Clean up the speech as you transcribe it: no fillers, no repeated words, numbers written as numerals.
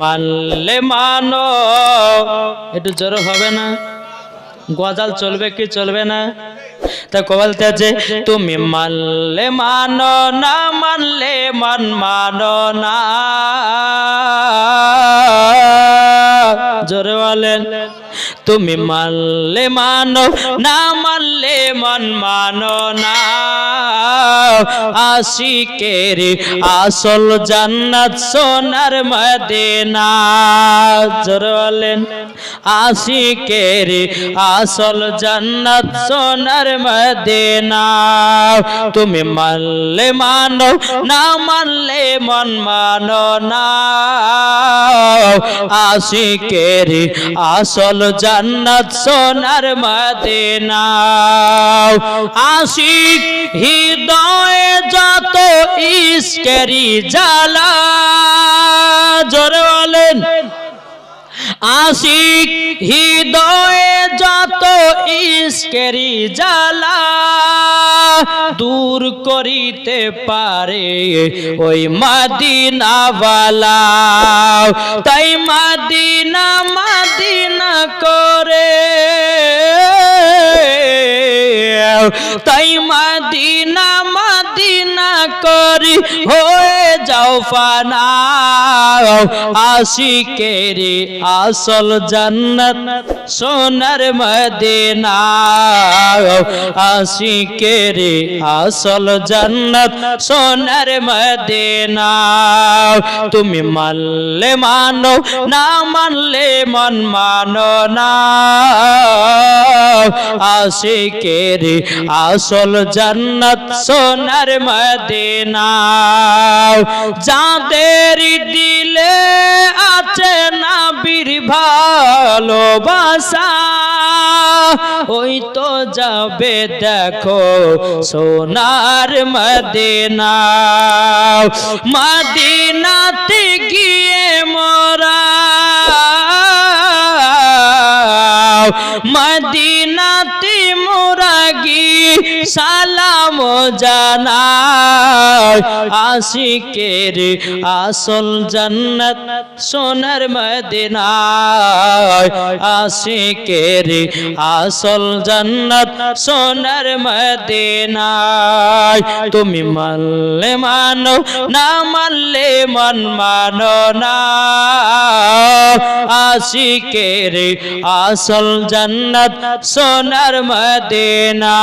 মানলে মানো, একটু জোর হবে না? গজাল চলবে কি চলবে না? তা বলতে আছে তুমি মানলে মানো, না মানলে মানো না। জোরে বলেন। তুমি মানলে মানো, না মানলে মানো না। আশিকের আসল জান্নাত সোনার মদিনা। জোরে বলেন। আশিকের আসল জান্নাত সোনার মদিনা। তুমি মানলে মানো, না মানলে মানো না। আশিকের আসল জান্নাত সোনার মদিনা। আশিক হৃদয়ে যত ইশকেরি জ্বালা। জোরে বলেন। আশিক হৃদয়ে যত ইশকেরি জ্বালা দূর করিতে পারে ওই মদিনাওয়ালা। তাই মদিনা মদিনা করে, তাই মদিনা মদিনা করি হয়ে যাও ফানা। আশিকের আসল জান্নাত সোনার মদিনা। আশিকের আসল জান্নাত সোনার মদিনা। তুমি মানলে মানো, না মানলে মানো না। আশিকের আসল জান্নাত সোনার মদিনা। যাদের দিলে আছে নবীর ভালোবাসা ওই তো যাবে দেখো সোনার মদিনা। মদিনাতে গিয়ে মোরা, মদিনাতে মোরা গিয়ে সালাম জানাই। আশিকের আসল জান্নাত সোনার মদিনা। আশিকের আসল জান্নাত সোনার মদিনা। তুমি মানলে মানো, না মানলে মানো না। আশিকের আসল জান্নাত সোনার মদিনা।